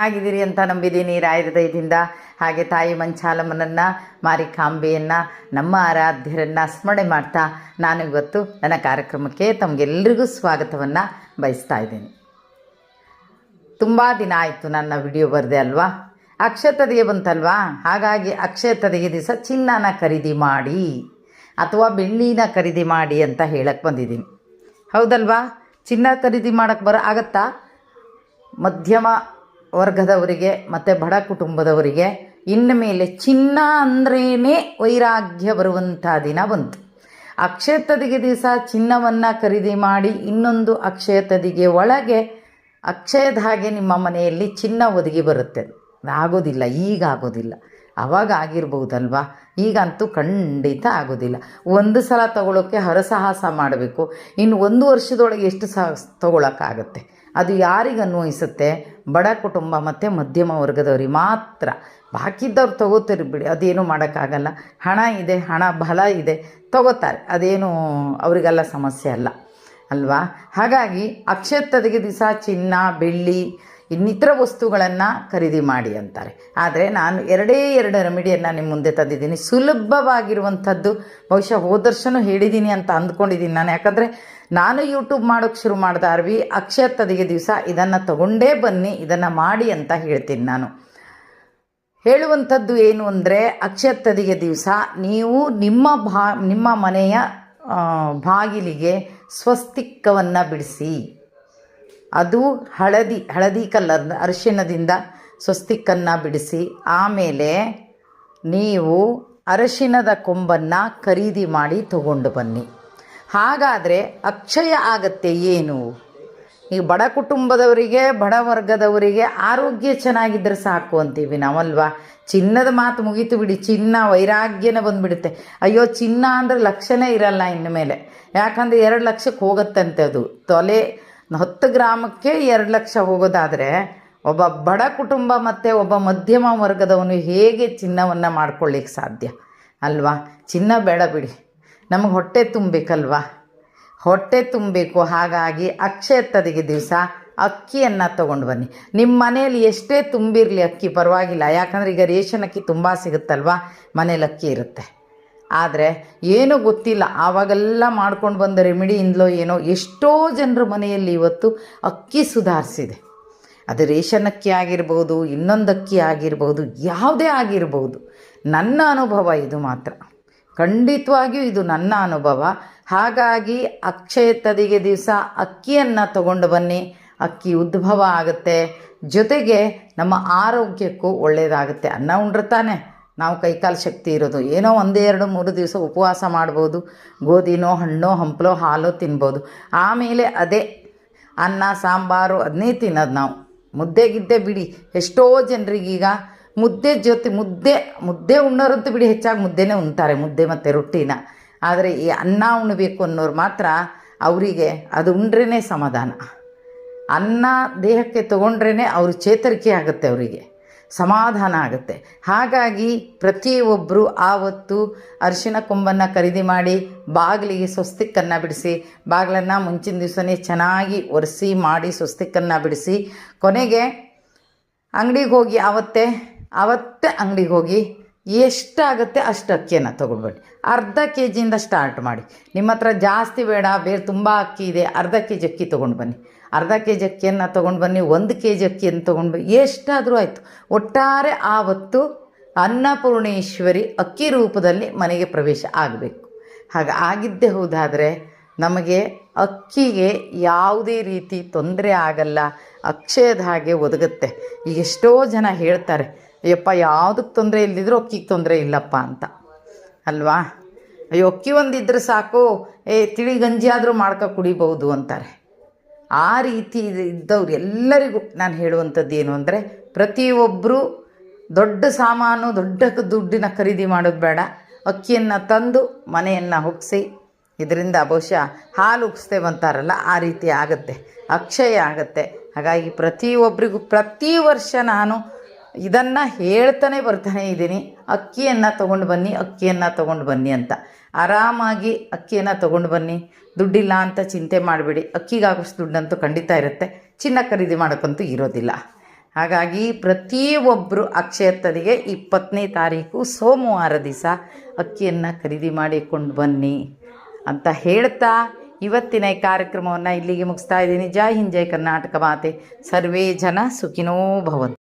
ಆಗಿದ್ದೀರಿ ಅಂತ ನಂಬಿದ್ದೀನಿ ರಾಯರ ದಯದಿಂದ. ಹಾಗೆ ತಾಯಿ ಮಂಚಾಲಮ್ಮನನ್ನು, ಮಾರಿಕಾಂಬೆಯನ್ನು, ನಮ್ಮ ಆರಾಧ್ಯರನ್ನು ಸ್ಮರಣೆ ಮಾಡ್ತಾ ನಾನು ಇವತ್ತು ನನ್ನ ಕಾರ್ಯಕ್ರಮಕ್ಕೆ ತಮಗೆಲ್ಲರಿಗೂ ಸ್ವಾಗತವನ್ನು ಬಯಸ್ತಾ ಇದ್ದೀನಿ. ತುಂಬ ದಿನ ಆಯಿತು ನನ್ನ ವಿಡಿಯೋ ಬರದೆ ಅಲ್ವಾ. ಅಕ್ಷಯ ತದಿಗೆ ಬಂತಲ್ವಾ, ಹಾಗಾಗಿ ಅಕ್ಷಯ ತದಿಗೆ ದಿವಸ ಚಿನ್ನನ ಖರೀದಿ ಮಾಡಿ ಅಥವಾ ಬೆಳ್ಳಿನ ಖರೀದಿ ಮಾಡಿ ಅಂತ ಹೇಳಕ್ಕೆ ಬಂದಿದ್ದೀನಿ. ಹೌದಲ್ವಾ? ಚಿನ್ನ ಖರೀದಿ ಮಾಡೋಕ್ಕೆ ಆಗತ್ತಾ? ಮಧ್ಯಮ ವರ್ಗದವರಿಗೆ ಮತ್ತು ಬಡ ಕುಟುಂಬದವರಿಗೆ ಇನ್ನು ಮೇಲೆ ಚಿನ್ನ ಅಂದ್ರೇ ವೈರಾಗ್ಯ ಬರುವಂಥ ದಿನ ಬಂತು. ಅಕ್ಷಯ ತದಿಗೆ ದಿವಸ ಚಿನ್ನವನ್ನು ಖರೀದಿ ಮಾಡಿ ಇನ್ನೊಂದು ಅಕ್ಷಯ ತದಿಗೆ ಒಳಗೆ ಅಕ್ಷಯದ ಹಾಗೆ ನಿಮ್ಮ ಮನೆಯಲ್ಲಿ ಚಿನ್ನ ಒದಗಿ ಬರುತ್ತೆ. ಆಗೋದಿಲ್ಲ, ಈಗ ಆಗೋದಿಲ್ಲ, ಆವಾಗ ಆಗಿರ್ಬೋದಲ್ವಾ. ಈಗಂತೂ ಖಂಡಿತ ಆಗೋದಿಲ್ಲ. ಒಂದು ಸಲ ತಗೊಳ್ಳೋಕ್ಕೆ ಹರಸಾಹಸ ಮಾಡಬೇಕು. ಇನ್ನು 1 ವರ್ಷದೊಳಗೆ ಎಷ್ಟು ತೊಗೊಳಕ್ಕಾಗತ್ತೆ? ಅದು ಯಾರಿಗೆ ಅನ್ವಯಿಸುತ್ತೆ? ಬಡ ಕುಟುಂಬ ಮತ್ತು ಮಧ್ಯಮ ವರ್ಗದವ್ರಿಗೆ ಮಾತ್ರ. ಬಾಕಿದ್ದವ್ರು ತೊಗೋತಾರೆ ಬಿಡಿ, ಅದೇನು ಮಾಡೋಕ್ಕಾಗಲ್ಲ. ಹಣ ಇದೆ, ಹಣ ಬಲ ಇದೆ, ತೊಗೋತಾರೆ, ಅದೇನು ಅವರಿಗೆಲ್ಲ ಸಮಸ್ಯೆ ಅಲ್ಲ ಅಲ್ವಾ. ಹಾಗಾಗಿ ಅಕ್ಷಯ ತದಿಗೆ ದಿವಸ ಚಿನ್ನ, ಬೆಳ್ಳಿ, ಇನ್ನಿತರ ವಸ್ತುಗಳನ್ನು ಖರೀದಿ ಮಾಡಿ ಅಂತಾರೆ. ಆದರೆ ನಾನು ಎರಡೇ 2 ರೆಮಿಡಿಯನ್ನು ನಿಮ್ಮ ಮುಂದೆ ತಂದಿದ್ದೀನಿ. ಸುಲಭವಾಗಿರುವಂಥದ್ದು. ಬಹುಶಃ ಹೋದ ವರ್ಷವೂ ಹೇಳಿದ್ದೀನಿ ಅಂತ ಅಂದ್ಕೊಂಡಿದ್ದೀನಿ ನಾನು. ಯಾಕಂದರೆ ನಾನು ಯೂಟ್ಯೂಬ್ ಮಾಡೋಕ್ಕೆ ಶುರು ಮಾಡಿದಾರ್ವಿ ಅಕ್ಷಯ ತದಿಗೆ ದಿವಸ ಇದನ್ನು ತಗೊಂಡೇ ಬನ್ನಿ, ಇದನ್ನು ಮಾಡಿ ಅಂತ ಹೇಳ್ತೀನಿ. ನಾನು ಹೇಳುವಂಥದ್ದು ಏನು ಅಂದರೆ, ಅಕ್ಷಯ ತದಿಗೆ ದಿವಸ ನೀವು ನಿಮ್ಮ ಮನೆಯ ಬಾಗಿಲಿಗೆ ಸ್ವಸ್ತಿಕವನ್ನು ಬಿಡಿಸಿ. ಅದು ಹಳದಿ ಕಲರ್ ಅರಿಶಿಣದಿಂದ ಸ್ವಸ್ತಿಕನ್ನು ಬಿಡಿಸಿ. ಆಮೇಲೆ ನೀವು ಅರಿಶಿಣದ ಕೊಂಬನ್ನು ಖರೀದಿ ಮಾಡಿ ತಗೊಂಡು ಬನ್ನಿ. ಹಾಗಾದರೆ ಅಕ್ಷಯ ಆಗತ್ತೆ ಏನು? ಈ ಬಡ ಕುಟುಂಬದವರಿಗೆ, ಬಡ ವರ್ಗದವರಿಗೆ ಆರೋಗ್ಯ ಚೆನ್ನಾಗಿದ್ದರೆ ಸಾಕು ಅಂತೀವಿ ನಾವಲ್ವಾ. ಚಿನ್ನದ ಮಾತು ಮುಗೀತು ಬಿಡಿ, ಚಿನ್ನ ವೈರಾಗ್ಯನೇ ಬಂದುಬಿಡುತ್ತೆ. ಅಯ್ಯೋ, ಚಿನ್ನ ಅಂದರೆ ಲಕ್ಷನೇ ಇರಲ್ಲ ಇನ್ನು ಮೇಲೆ. ಯಾಕಂದರೆ 2 ಲಕ್ಷಕ್ಕೆ ಹೋಗುತ್ತಂತೆ ಅದು. ತೊಲೆ 10 ಗ್ರಾಮಕ್ಕೆ 2 ಲಕ್ಷ ಹೋಗೋದಾದರೆ ಒಬ್ಬ ಬಡ ಕುಟುಂಬ ಮತ್ತು ಒಬ್ಬ ಮಧ್ಯಮ ವರ್ಗದವನು ಹೇಗೆ ಚಿನ್ನವನ್ನು ಮಾಡ್ಕೊಳ್ಳಿಕ್ಕೆ ಸಾಧ್ಯ ಅಲ್ವಾ? ಚಿನ್ನ ಬೇಡ ಬಿಡಿ, ನಮಗೆ ಹೊಟ್ಟೆ ತುಂಬಬೇಕಲ್ವಾ, ಹೊಟ್ಟೆ ತುಂಬಬೇಕು. ಹಾಗಾಗಿ ಅಕ್ಷಯ ತದಿಗೆ ದಿವಸ ಅಕ್ಕಿಯನ್ನು ತೊಗೊಂಡು ಬನ್ನಿ. ನಿಮ್ಮ ಮನೆಯಲ್ಲಿ ಎಷ್ಟೇ ತುಂಬಿರಲಿ ಅಕ್ಕಿ ಪರವಾಗಿಲ್ಲ. ಯಾಕಂದರೆ ಈಗ ರೇಷನ್ ಅಕ್ಕಿ ತುಂಬ ಸಿಗುತ್ತಲ್ವ, ಮನೇಲಿ ಅಕ್ಕಿ ಇರುತ್ತೆ. ಆದರೆ ಏನೂ ಗೊತ್ತಿಲ್ಲ, ಆವಾಗೆಲ್ಲ ಮಾಡ್ಕೊಂಡು ಬಂದ ರೆಮಿಡಿಯಿಂದಲೋ ಏನೋ ಎಷ್ಟೋ ಜನರ ಮನೆಯಲ್ಲಿ ಇವತ್ತು ಅಕ್ಕಿ ಸುಧಾರಿಸಿದೆ. ಅದು ರೇಷನ್ ಅಕ್ಕಿ ಆಗಿರ್ಬೋದು, ಇನ್ನೊಂದು ಅಕ್ಕಿ ಆಗಿರ್ಬೋದು, ಯಾವುದೇ ಆಗಿರ್ಬೋದು. ನನ್ನ ಅನುಭವ ಇದು ಮಾತ್ರ, ಖಂಡಿತವಾಗಿಯೂ ಇದು ನನ್ನ ಅನುಭವ. ಹಾಗಾಗಿ ಅಕ್ಷಯ ತದಿಗೆ ದಿವಸ ಅಕ್ಕಿಯನ್ನು ತಗೊಂಡು ಬನ್ನಿ. ಅಕ್ಕಿ ಉದ್ಭವ ಆಗುತ್ತೆ, ಜೊತೆಗೆ ನಮ್ಮ ಆರೋಗ್ಯಕ್ಕೂ ಒಳ್ಳೆಯದಾಗುತ್ತೆ. ಅನ್ನ ಉಂಡ್ರೆ ತಾನೆ ನಾವು ಕೈಕಾಲು ಶಕ್ತಿ ಇರೋದು. ಏನೋ 1, 2, 3 ದಿವಸ ಉಪವಾಸ ಮಾಡ್ಬೋದು, ಗೋಧಿನೋ, ಹಣ್ಣೋ, ಹಂಪಲೋ, ಹಾಲೋ ತಿನ್ಬೋದು. ಆಮೇಲೆ ಅದೇ ಅನ್ನ ಸಾಂಬಾರು ಅದನ್ನೇ ತಿನ್ನೋದು ನಾವು. ಮುದ್ದೆಗಿದ್ದೆ ಬಿಡಿ, ಎಷ್ಟೋ ಜನರಿಗೀಗ ಮುದ್ದೆ ಜೊತೆ ಮುದ್ದೆ ಉಣ್ಣೋರಂತೂ ಬಿಡಿ, ಹೆಚ್ಚಾಗಿ ಮುದ್ದೆನೇ ಉಣ್ತಾರೆ, ಮುದ್ದೆ ಮತ್ತು ರೊಟ್ಟಿನ. ಆದರೆ ಈ ಅನ್ನ ಉಣ್ಣಬೇಕು ಅನ್ನೋರು ಮಾತ್ರ, ಅವರಿಗೆ ಅದು ಉಂಡ್ರೇ ಸಮಾಧಾನ. ಅನ್ನ ದೇಹಕ್ಕೆ ತೊಗೊಂಡ್ರೇ ಅವರು ಚೇತರಿಕೆ ಆಗುತ್ತೆ, ಅವರಿಗೆ ಸಮಾಧಾನ ಆಗುತ್ತೆ. ಹಾಗಾಗಿ ಪ್ರತಿಯೊಬ್ಬರು ಆವತ್ತು ಅರಿಶಿಣ ಕೊಂಬನ್ನು ಖರೀದಿ ಮಾಡಿ ಬಾಗಿಲಿಗೆ ಸ್ವಸ್ತಿಕನ್ನು ಬಿಡಿಸಿ, ಬಾಗಿಲನ್ನು ಮುಂಚಿನ ದಿವಸನೇ ಚೆನ್ನಾಗಿ ಒರೆಸಿ ಮಾಡಿ ಸ್ವಸ್ತಿಕನ್ನು ಬಿಡಿಸಿ, ಕೊನೆಗೆ ಅಂಗಡಿಗೆ ಹೋಗಿ ಆವತ್ತೇ ಅಂಗಡಿಗೆ ಹೋಗಿ ಎಷ್ಟಾಗುತ್ತೆ ಅಷ್ಟು ಅಕ್ಕಿಯನ್ನು ತೊಗೊಂಡ್ಬನ್ನಿ. ಅರ್ಧ KGಯಿಂದ ಸ್ಟಾರ್ಟ್ ಮಾಡಿ. ನಿಮ್ಮ ಹತ್ರ ಜಾಸ್ತಿ ಬೇಡ, ಬೇರೆ ತುಂಬ ಅಕ್ಕಿ ಇದೆ, ಅರ್ಧ KG ಅಕ್ಕಿ ತೊಗೊಂಡು ಬನ್ನಿ. ಅರ್ಧ KG ಅಕ್ಕಿಯನ್ನು ತೊಗೊಂಡು ಬನ್ನಿ, 1 KG ಅಕ್ಕಿಯನ್ನು ತೊಗೊಂಡು ಬನ್ನಿ, ಎಷ್ಟಾದರೂ ಆಯಿತು. ಒಟ್ಟಾರೆ ಆವತ್ತು ಅನ್ನಪೂರ್ಣೇಶ್ವರಿ ಅಕ್ಕಿ ರೂಪದಲ್ಲಿ ಮನೆಗೆ ಪ್ರವೇಶ ಆಗಬೇಕು. ಹಾಗೆ ಆಗಿದ್ದೇ ಹೌದಾದರೆ ನಮಗೆ ಅಕ್ಕಿಗೆ ಯಾವುದೇ ರೀತಿ ತೊಂದರೆ ಆಗಲ್ಲ, ಅಕ್ಷಯದ ಹಾಗೆ ಒದಗುತ್ತೆ. ಈಗ ಎಷ್ಟೋ ಜನ ಹೇಳ್ತಾರೆ, ಅಯ್ಯಪ್ಪ ಯಾವುದಕ್ಕೆ ತೊಂದರೆ ಇಲ್ಲದಿದ್ರೂ ಅಕ್ಕಿಗೆ ತೊಂದರೆ ಇಲ್ಲಪ್ಪ ಅಂತ ಅಲ್ವಾ. ಅಯ್ಯೋ, ಅಕ್ಕಿ ಒಂದಿದ್ರೆ ಸಾಕು, ತಿಳಿ ಗಂಜಿ ಆದರೂ ಕುಡಿಬೋದು ಅಂತಾರೆ. ಆ ರೀತಿ ಇದ್ದವ್ರು ಎಲ್ಲರಿಗೂ ನಾನು ಹೇಳುವಂಥದ್ದು ಏನು ಅಂದರೆ, ಪ್ರತಿಯೊಬ್ಬರು ದೊಡ್ಡ ಸಾಮಾನು, ದೊಡ್ಡ ದುಡ್ಡಿನ ಖರೀದಿ ಮಾಡೋದು ಬೇಡ. ಅಕ್ಕಿಯನ್ನು ತಂದು ಮನೆಯನ್ನು ಹೊಗ್ಸಿ, ಇದರಿಂದ ಬಹುಶಃ ಹಾಲು ಉಗಿಸ್ತೇವೆ ಅಂತಾರಲ್ಲ, ಆ ರೀತಿ ಆಗುತ್ತೆ, ಅಕ್ಷಯ ಆಗುತ್ತೆ. ಹಾಗಾಗಿ ಪ್ರತಿಯೊಬ್ಬರಿಗೂ ಪ್ರತಿ ವರ್ಷ ನಾನು ಇದನ್ನು ಹೇಳ್ತಾನೆ ಬರ್ತಾನೆ ಇದ್ದೀನಿ, ಅಕ್ಕಿಯನ್ನು ತೊಗೊಂಡು ಬನ್ನಿ ಅಂತ. ಆರಾಮಾಗಿ ಅಕ್ಕಿಯನ್ನು ತೊಗೊಂಡು ಬನ್ನಿ. ದುಡ್ಡಿಲ್ಲ ಅಂತ ಚಿಂತೆ ಮಾಡಬೇಡಿ. ಅಕ್ಕಿಗಾಗೋಷ್ಟು ದುಡ್ಡಂತೂ ಖಂಡಿತ ಇರುತ್ತೆ, ಚಿನ್ನ ಖರೀದಿ ಮಾಡೋಕ್ಕಂತೂ ಇರೋದಿಲ್ಲ. ಹಾಗಾಗಿ ಪ್ರತಿಯೊಬ್ಬರು ಅಕ್ಷಯ ತದಿಗೆ 20ನೇ ತಾರೀಕು ಸೋಮವಾರ ದಿವಸ ಅಕ್ಕಿಯನ್ನು ಖರೀದಿ ಮಾಡಿಕೊಂಡು ಬನ್ನಿ ಅಂತ ಹೇಳ್ತಾ ಇವತ್ತಿನ ಈ ಕಾರ್ಯಕ್ರಮವನ್ನು ಇಲ್ಲಿಗೆ ಮುಗಿಸ್ತಾ ಇದ್ದೀನಿ. ಜೈ ಹಿಂದ್, ಜೈ ಕರ್ನಾಟಕ ಮಾತೆ. ಸರ್ವೇ ಜನ ಸುಖಿನೋ ಭವಂತು.